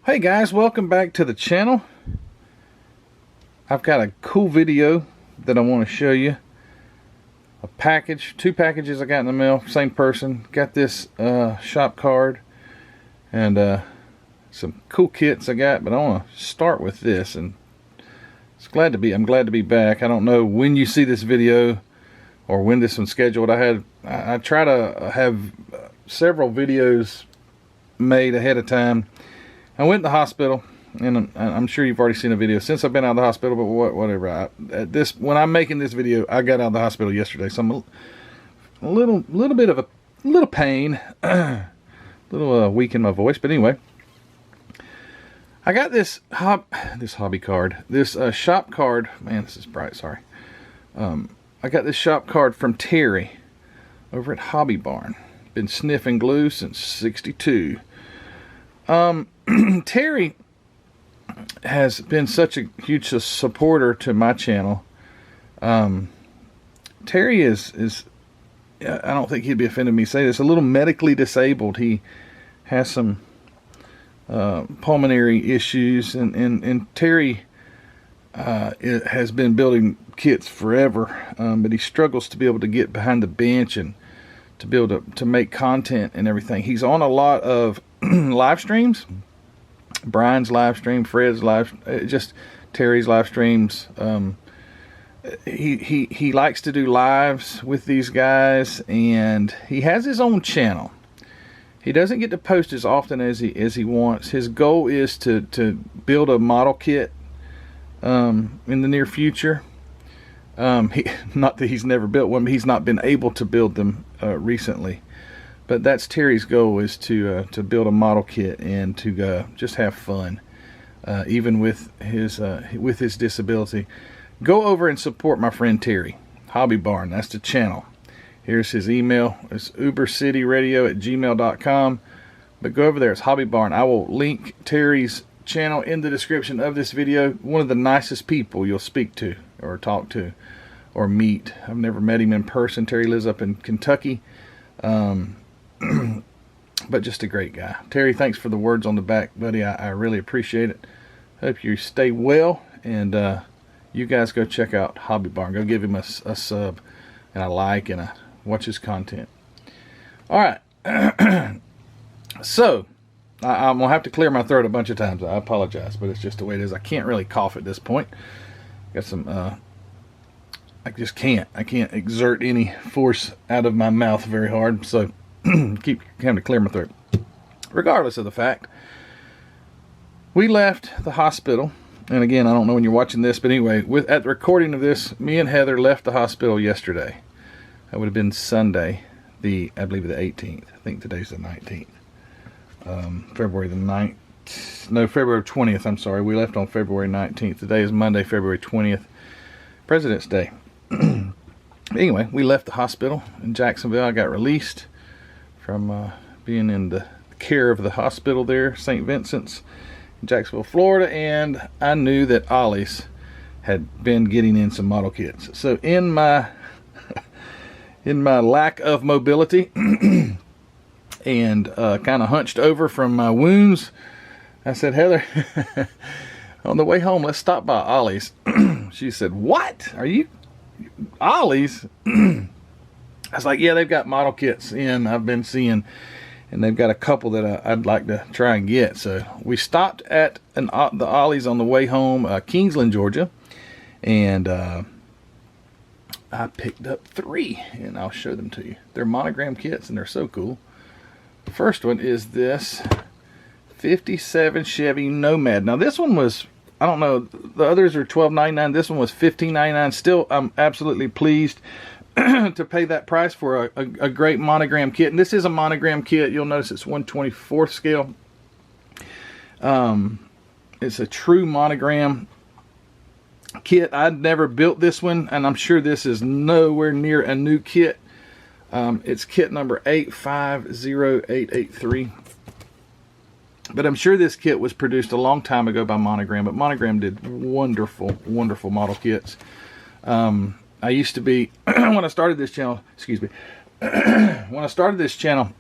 Hey guys, welcome back to the channel. I've got a cool video that I want to show you. A package, two packages I got in the mail, same person. Got this shop card and some cool kits I got, but I want to start with this. And I'm glad to be back. I don't know when you see this video or when this one's scheduled. I try to have several videos made ahead of time. I went to the hospital, and I'm sure you've already seen a video since I've been out of the hospital, but whatever. When I'm making this video, I got out of the hospital yesterday, so I'm a little bit of a pain, a little weak in my voice, but anyway. I got this hobby card, this shop card. Man, this is bright, sorry. I got this shop card from Terry over at Hobby Barn. Been sniffing glue since '62. Terry has been such a huge supporter to my channel. Terry is I don't think he'd be offended me saying this, a little medically disabled. He has some pulmonary issues, and Terry has been building kits forever, but he struggles to be able to get behind the bench and to be able to make content and everything. He's on a lot of live streams. Brian's live stream, Fred's live, just Terry's live streams. He likes to do lives with these guys, and he has his own channel. He doesn't get to post as often as he wants. His goal is to build a model kit in the near future. Not that he's never built one, but he's not been able to build them recently. But that's Terry's goal, is to build a model kit and to just have fun, even with his disability. Go over and support my friend Terry. Hobby Barn, that's the channel. Here's his email. It's ubercityradio@gmail.com. But go over there. It's Hobby Barn. I will link Terry's channel in the description of this video. One of the nicest people you'll speak to or talk to or meet. I've never met him in person. Terry lives up in Kentucky. But just a great guy. Terry, thanks for the words on the back, buddy. I really appreciate it. Hope you stay well, and you guys go check out Hobby Barn. Go give him a sub and a like, and watch his content. Alright. So I'm gonna have to clear my throat a bunch of times. I apologize, but it's just the way it is. I can't really cough at this point. Got some I just can't. I can't exert any force out of my mouth very hard, so keep having to clear my throat. Regardless of the fact, we left the hospital, and again, I don't know when you're watching this, but anyway, at the recording of this, me and Heather left the hospital yesterday. That would have been Sunday, I believe the 18th. I think today's the 19th. February 20th, I'm sorry. We left on February 19th. Today is Monday, February 20th, President's Day. Anyway, we left the hospital in Jacksonville. I got released from being in the care of the hospital there, St. Vincent's, in Jacksonville, Florida, and I knew that Ollie's had been getting in some model kits. So in my lack of mobility and kind of hunched over from my wounds, I said, Heather, on the way home, let's stop by Ollie's. She said, what? Are you Ollie's? I was like, yeah, they've got model kits in, I've been seeing, and they've got a couple that I'd like to try and get. So we stopped at the Ollie's on the way home, Kingsland, Georgia, and I picked up 3, and I'll show them to you. They're monogram kits, and they're so cool. The first one is this 57 Chevy Nomad. Now this one was, I don't know, the others are $12.99. This one was $15.99. Still, I'm absolutely pleased to pay that price for a great monogram kit. And this is a monogram kit. You'll notice it's 1/24 scale. It's a true monogram kit. I'd never built this one, and I'm sure this is nowhere near a new kit. It's kit number 850883. But I'm sure this kit was produced a long time ago by Monogram, but Monogram did wonderful, wonderful model kits. I used to be, when I started this channel, when I started this channel,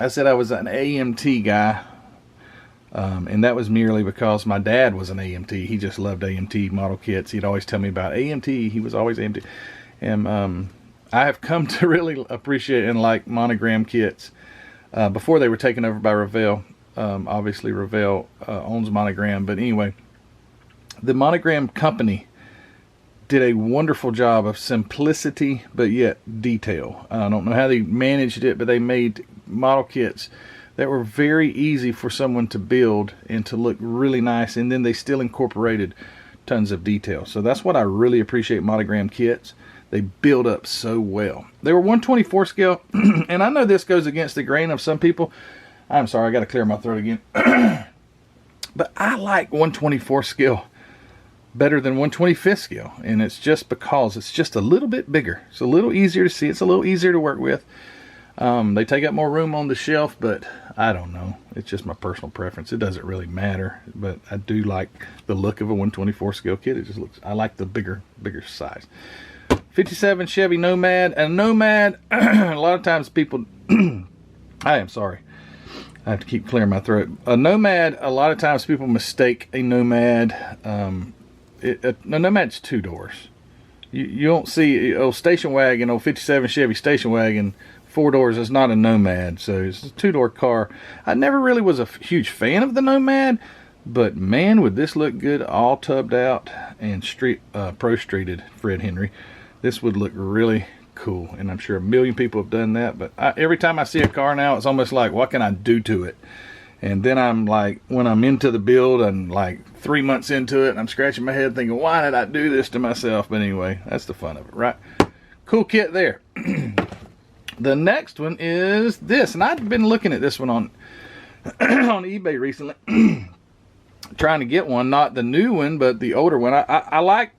I said I was an AMT guy. And that was merely because my dad was an AMT. He just loved AMT model kits. He'd always tell me about AMT. He was always AMT. And I have come to really appreciate and like monogram kits before they were taken over by Revell. Obviously, Revell owns Monogram. But anyway, the Monogram company did a wonderful job of simplicity, but yet detail. I don't know how they managed it, but they made model kits that were very easy for someone to build and to look really nice, and then they still incorporated tons of detail. So that's what I really appreciate Monogram kits. They build up so well. They were 124 scale, and I know this goes against the grain of some people. I'm sorry, I got to clear my throat again. But I like 124 scale better than 125th scale, and it's just because it's just a little bit bigger. It's a little easier to see. It's a little easier to work with. They take up more room on the shelf, but I don't know. It's just my personal preference. It doesn't really matter, but I do like the look of a 124 scale kit. It just looks, I like the bigger size. 57 Chevy Nomad. And Nomad, a lot of times people, I am sorry. I have to keep clearing my throat. A Nomad, a lot of times people mistake a Nomad. A Nomad's 2 doors. You don't see old station wagon, old 57 Chevy station wagon, 4 doors is not a Nomad. So it's a 2-door car. I never really was a huge fan of the Nomad, but man, would this look good all tubbed out and pro-streeted, Fred Henry. This would look really cool, and I'm sure a million people have done that. But every time I see a car now, it's almost like, what can I do to it? And then I'm like, when I'm into the build, I'm like 3 months into it, and I'm scratching my head thinking, why did I do this to myself? But anyway, that's the fun of it, right? Cool kit there. The next one is this, and I've been looking at this one on on eBay recently, trying to get one, not the new one, but the older one. I like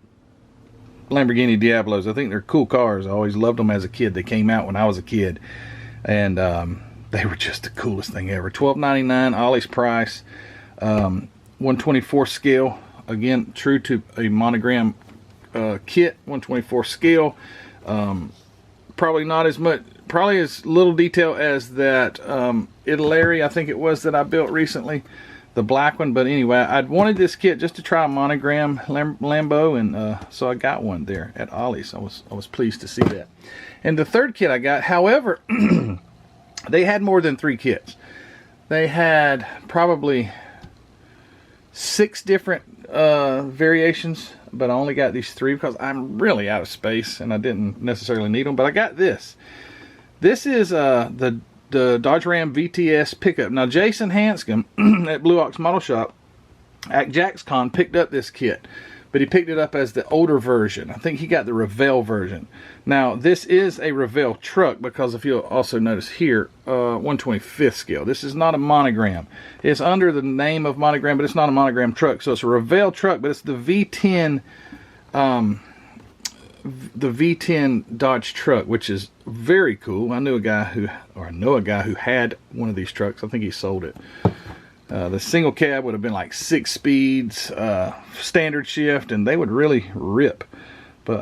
Lamborghini Diablos. I think they're cool cars. I always loved them as a kid. They came out when I was a kid, and they were just the coolest thing ever. $12.99, Ollie's price. 124 scale. Again, true to a Monogram kit. 124 scale. Probably not as much, probably as little detail as that Italy, I think it was, that I built recently. The black one. But anyway, I'd wanted this kit just to try a Monogram Lambo, and so I got one there at Ollie's. I was pleased to see that. And the third kit I got, however, they had more than 3 kits. They had probably 6 different variations, but I only got these 3 because I'm really out of space and I didn't necessarily need them. But I got this. This is the Dodge Ram VTS pickup. Now, Jason Hanscom at Blue Ox Model Shop at JaxCon picked up this kit, but he picked it up as the older version. I think he got the Revell version. Now, this is a Revell truck, because if you'll also notice here, 125th scale. This is not a Monogram. It's under the name of Monogram, but it's not a Monogram truck. So it's a Revell truck, but it's the V10, the V10 Dodge truck, which is very cool. I know a guy who had one of these trucks. I think he sold it. The single cab would have been like 6 speeds, standard shift, and they would really rip. But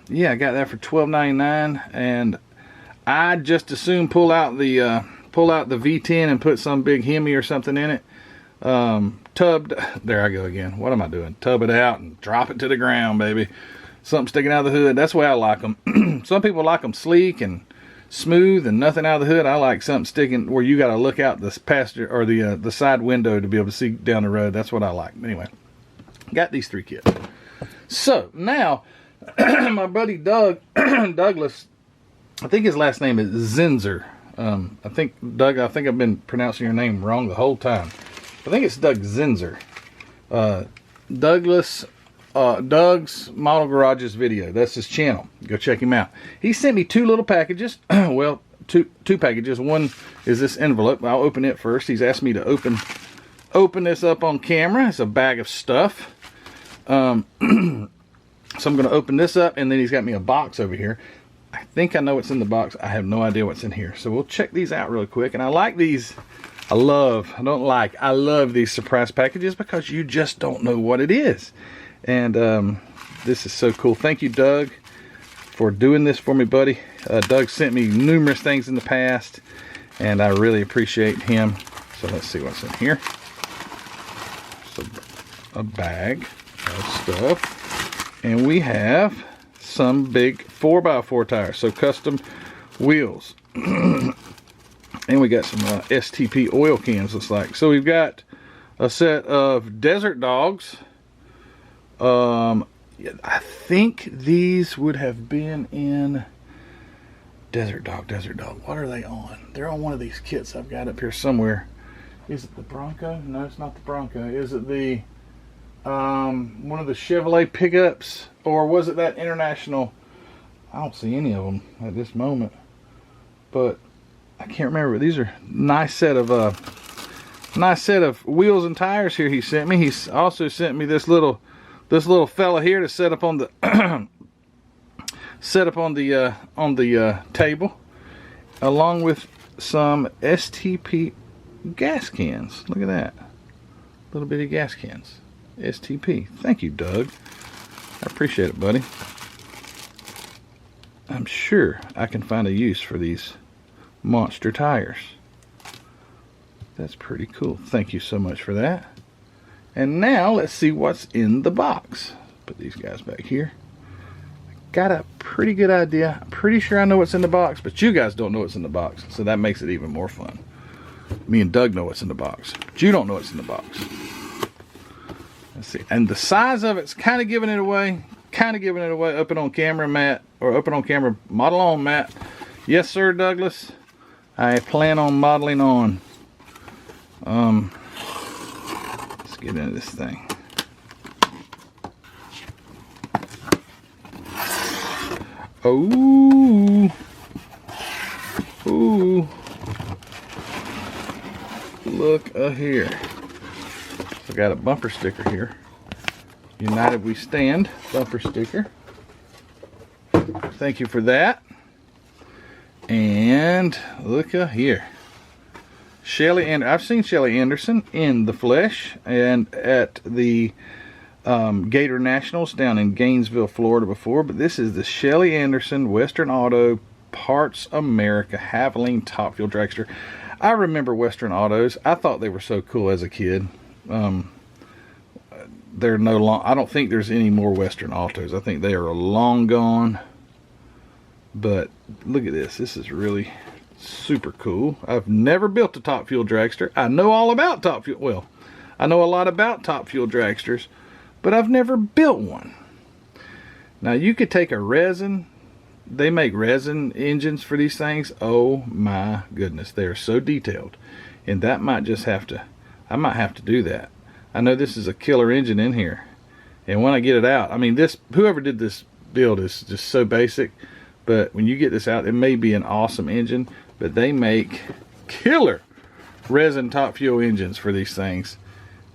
yeah, I got that for $12.99, and I just as soon pull out the V10 and put some big Hemi or something in it. Tubbed, there I go again. What am I doing? Tub it out and drop it to the ground, baby. Something sticking out of the hood. That's the way I like them. Some people like them sleek and smooth and nothing out of the hood. I like something sticking where you got to look out the passenger or the side window to be able to see down the road. That's what I like. Anyway, got these 3 kits. So now, my buddy Douglas, I think his last name is Zinzer. I think Doug, I think I've been pronouncing your name wrong the whole time. I think it's Doug Zinzer. Doug's Model Garages video. That's his channel. Go check him out. He sent me 2 little packages. Well, two packages. One is this envelope. I'll open it first. He's asked me to open this up on camera. It's a bag of stuff. So I'm going to open this up, and then he's got me a box over here. I think I know what's in the box. I have no idea what's in here. So we'll check these out real quick. And I like these. I love these surprise packages because you just don't know what it is. And this is so cool. Thank you, Doug, for doing this for me, buddy. Doug sent me numerous things in the past, and I really appreciate him. So let's see what's in here. a bag of stuff. And we have some big 4x4 tires, so custom wheels. And we got some STP oil cans, looks like. So we've got a set of Desert Dogs. I think these would have been in Desert Dog. What are they on? They're on one of these kits I've got up here somewhere. Is it the Bronco? No, it's not the Bronco. Is it the one of the Chevrolet pickups, or was it that International? I don't see any of them at this moment, but I can't remember. These are nice set of wheels and tires here he sent me. He's also sent me this little fella here to set up on the on the table, along with some STP gas cans. Look at that, little bitty gas cans. STP. Thank you, Doug. I appreciate it, buddy. I'm sure I can find a use for these monster tires. That's pretty cool. Thank you so much for that. And now let's see what's in the box. Put these guys back here. Got a pretty good idea. I'm pretty sure I know what's in the box, but you guys don't know what's in the box, so that makes it even more fun. Me and Doug know what's in the box, but you don't know what's in the box. Let's see. And the size of it's kind of giving it away. Up and on camera, Matt, or up and on camera, model on, Matt. Yes, sir, Douglas. I plan on modeling on. Let's get into this thing. Oh, ooh, look here. I got a bumper sticker here. United We Stand bumper sticker. Thank you for that. And look here. Shelly, and I've seen Shelly Anderson in the flesh and at the Gator Nationals down in Gainesville, Florida before, but this is the Shelly Anderson Western Auto Parts America Havoline Top Fuel Dragster. I remember Western Autos. I thought they were so cool as a kid. They're no long. I don't think there's any more Western Autos. I think they are long gone. But look at this. This is really super cool. I've never built a Top Fuel Dragster. I know all about Top Fuel. Well, I know a lot about Top Fuel Dragsters, but I've never built one. Now you could take a resin. They make resin engines for these things. Oh my goodness, they are so detailed, and that might just have to. I might have to do that. I know this is a killer engine in here, and when I get it out, I mean, this, whoever did this build is just so basic, but when you get this out, it may be an awesome engine. But they make killer resin Top Fuel engines for these things.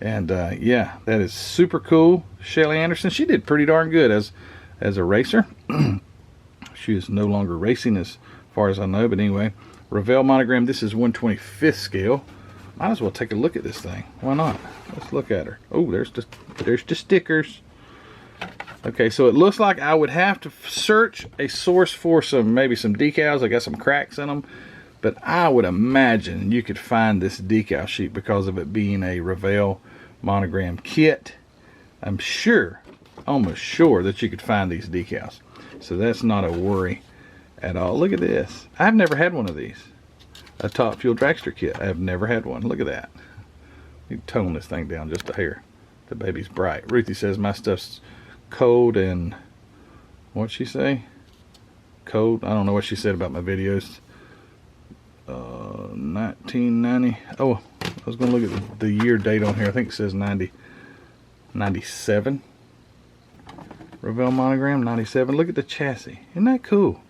And yeah, that is super cool. Shelly Anderson, she did pretty darn good as a racer. She is no longer racing as far as I know, but anyway. Revell monogram, this is 1/25th scale. Might as well take a look at this thing. Why not? Let's look at her. Oh, there's the stickers. Okay, so it looks like I would have to search a source for maybe some decals. I got some cracks in them. But I would imagine you could find this decal sheet because of it being a Revell monogram kit. I'm sure, almost sure, that you could find these decals. So that's not a worry at all. Look at this. I've never had one of these. A Top Fuel Dragster kit. I've never had one. Look at that. You can tone this thing down just a hair. The baby's bright. Ruthie says my stuff's cold and... What'd she say? Cold? I don't know what she said about my videos. 1990. Oh, I was going to look at the year date on here. I think it says 97. Revell monogram, 97. Look at the chassis. Isn't that cool?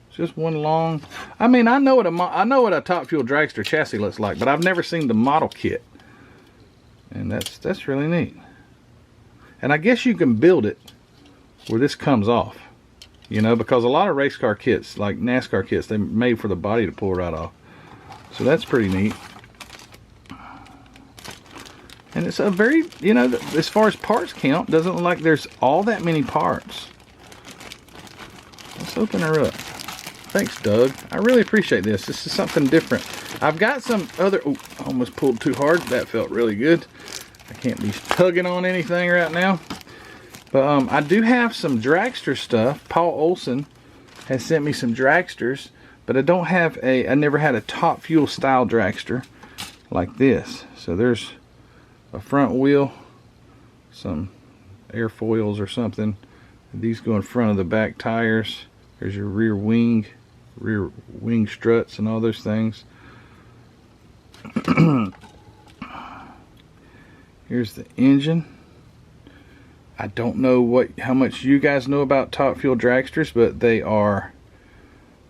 It's just one long. I mean, I know what a Top Fuel Dragster chassis looks like, but I've never seen the model kit, and that's really neat. And I guess you can build it where this comes off, you know, because a lot of race car kits, like NASCAR kits, they're made for the body to pull right off. So that's pretty neat. And it's a very, you know, as far as parts count, doesn't look like there's all that many parts. Let's open her up. Thanks, Doug. I really appreciate this. This is something different. I've got some other, oh, I almost pulled too hard. That felt really good. I can't be tugging on anything right now. But I do have some dragster stuff. Paul Olson has sent me some dragsters, but I don't have I never had a Top Fuel style dragster like this. So there's a front wheel, some airfoils or something. These go in front of the back tires. There's your rear wing struts and all those things. Here's the engine. I don't know how much you guys know about Top Fuel dragsters, but they are,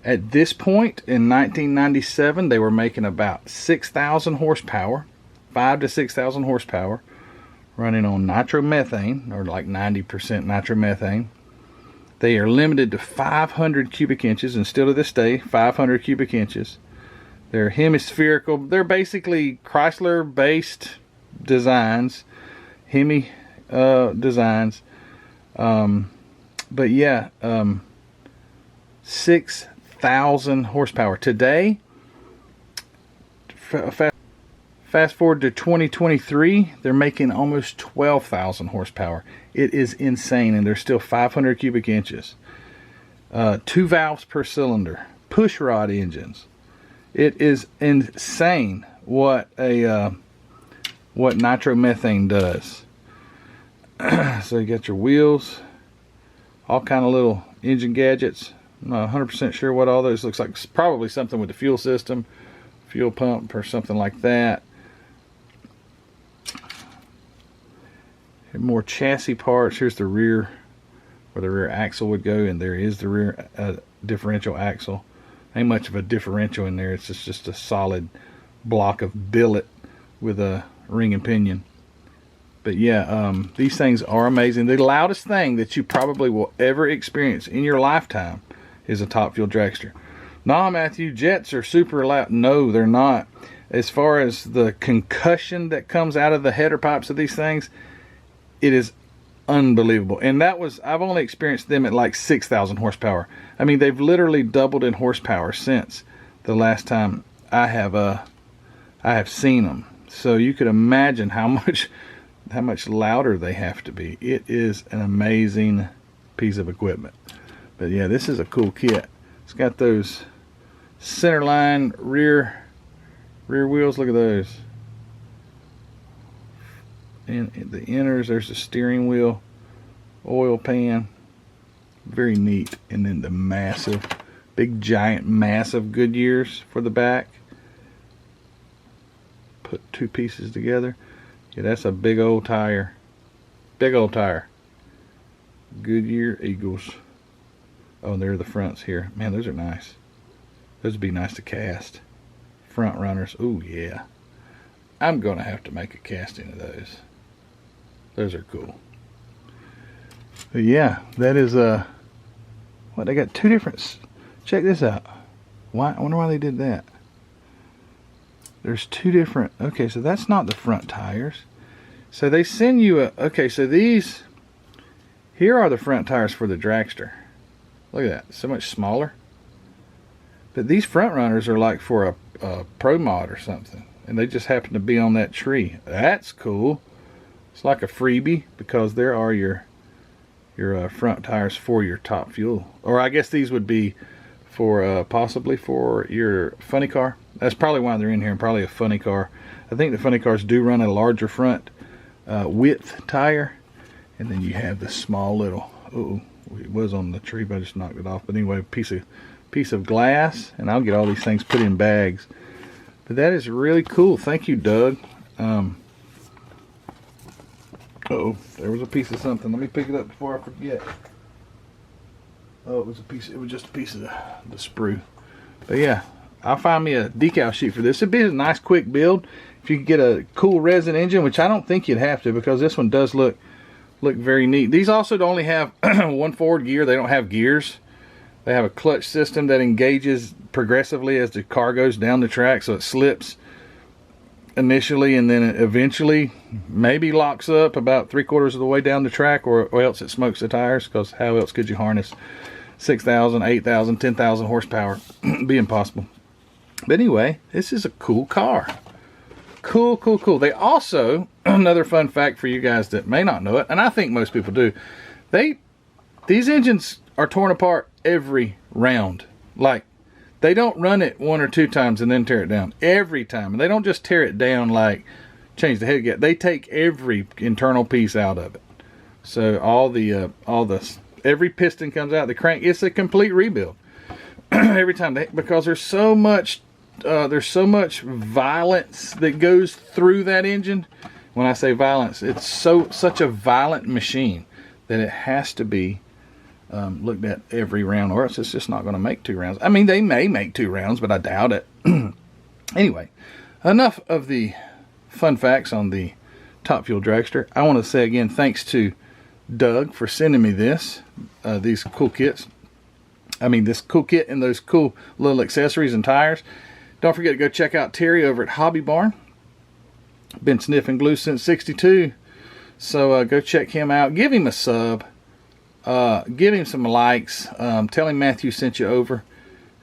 at this point in 1997, they were making about 6,000 horsepower, 5 to 6,000 horsepower, running on nitromethane, or like 90% nitromethane. They are limited to 500 cubic inches, and still to this day, 500 cubic inches. They're hemispherical. They're basically Chrysler-based designs, Hemi designs. But yeah, 6,000 horsepower. Today, fast forward to 2023, they're making almost 12,000 horsepower. It is insane, and they're still 500 cubic inches. 2 valves per cylinder. Push rod engines. It is insane what nitromethane does. So you got your wheels, all kind of little engine gadgets. I'm not 100% sure what all those looks like. It's probably something with the fuel system, fuel pump or something like that. More chassis parts. Here's the rear, where the rear axle would go, and there is the rear differential axle. Ain't much of a differential in there. It's just a solid block of billet with a ring and pinion. But yeah, these things are amazing. The loudest thing that you probably will ever experience in your lifetime is a Top Fuel dragster. Nah, Matthew, jets are super loud. No, they're not. As far as the concussion that comes out of the header pipes of these things, it is unbelievable. And I've only experienced them at like 6,000 horsepower. I mean, they've literally doubled in horsepower since the last time I have seen them. So you could imagine how much louder they have to be. It is an amazing piece of equipment. But yeah, this is a cool kit. It's got those centerline rear wheels. Look at those. And the inners, there's the steering wheel, oil pan. Very neat. And then the massive, big giant massive Goodyears for the back. Put 2 pieces together. Yeah, that's a big old tire. Big old tire. Goodyear Eagles. Oh, there are the fronts here. Man, those are nice. Those would be nice to cast. Front runners. Oh, yeah. I'm going to have to make a casting of those. Those are cool. But yeah, that is what, they got 2 different. Check this out. Why? I wonder why they did that. There's 2 different. Okay, so that's not the front tires. So they send you okay, so these here are the front tires for the dragster. Look at that, so much smaller. But these front runners are like for a pro mod or something, and they just happen to be on that tree. That's cool. It's like a freebie, because there are your front tires for your Top Fuel, or I guess these would be for possibly for your funny car. That's probably why they're in here, and probably a funny car. I think the funny cars do run a larger front width tire, and then you have the small little, it was on the tree, but I just knocked it off. But anyway, piece of glass, and I'll get all these things put in bags. But that is really cool. Thank you, Doug. There was a piece of something. Let me pick it up before I forget. Oh, it was just a piece of the sprue. But yeah, I'll find me a decal sheet for this. It'd be a nice quick build. If you could get a cool resin engine, which I don't think you'd have to, because this one does look very neat. These also only have one forward gear. They don't have gears. They have a clutch system that engages progressively as the car goes down the track, so it slips initially and then it eventually maybe locks up about 3/4 of the way down the track, or else it smokes the tires, because how else could you harness 6,000, 8,000, 10,000 horsepower? Be impossible. But anyway, this is a cool car. Cool, cool, cool. They also, another fun fact for you guys that may not know it, and I think most people do, these engines are torn apart every round. Like, they don't run it 1 or 2 times and then tear it down. Every time. And they don't just tear it down like change the head gap. They take every internal piece out of it. So every piston comes out, the crank, it's a complete rebuild. Every time, because there's so much violence that goes through that engine. When I say violence, it's such a violent machine that it has to be looked at every round, or else it's just not going to make 2 rounds. I mean, they may make 2 rounds, but I doubt it. Anyway, enough of the fun facts on the Top Fuel Dragster. I want to say again, thanks to Doug for sending me these cool kits. I mean, this cool kit and those cool little accessories and tires. Don't forget to go check out Terry over at Hobby Barn. Been sniffing glue since '62, so go check him out. Give him a sub. Give him some likes. Tell him Matthew sent you over,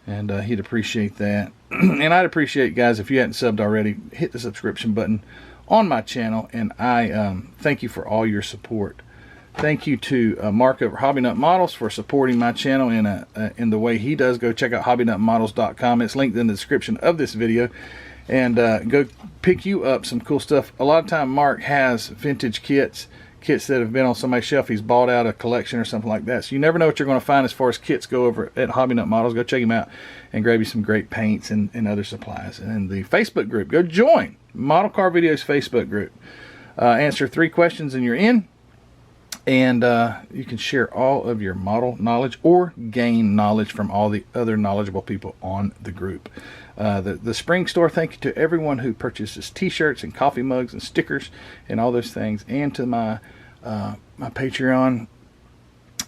and he'd appreciate that. And I'd appreciate, guys, if you hadn't subbed already, hit the subscription button on my channel, and I thank you for all your support. Thank you to Mark over Hobby Nut Models for supporting my channel in the way he does. Go check out hobbynutmodels.com. It's linked in the description of this video, and go pick you up some cool stuff. A lot of time Mark has vintage kits that have been on somebody's shelf. He's bought out a collection or something like that. So you never know what you're going to find as far as kits go over at Hobby Nut Models. Go check him out and grab you some great paints and other supplies. And the Facebook group, go join Model Car Videos Facebook group. Answer 3 questions and you're in. And you can share all of your model knowledge or gain knowledge from all the other knowledgeable people on the group. The spring store, thank you to everyone who purchases t-shirts and coffee mugs and stickers and all those things. And to my my Patreon,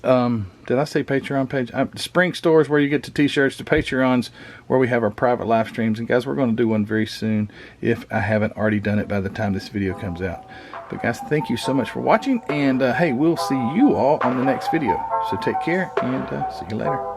did I say Patreon page? The spring store is where you get the t-shirts. The Patreons where we have our private live streams. And guys, we're going to do one very soon if I haven't already done it by the time this video comes out. But guys, thank you so much for watching, and hey, we'll see you all on the next video. So take care, and see you later.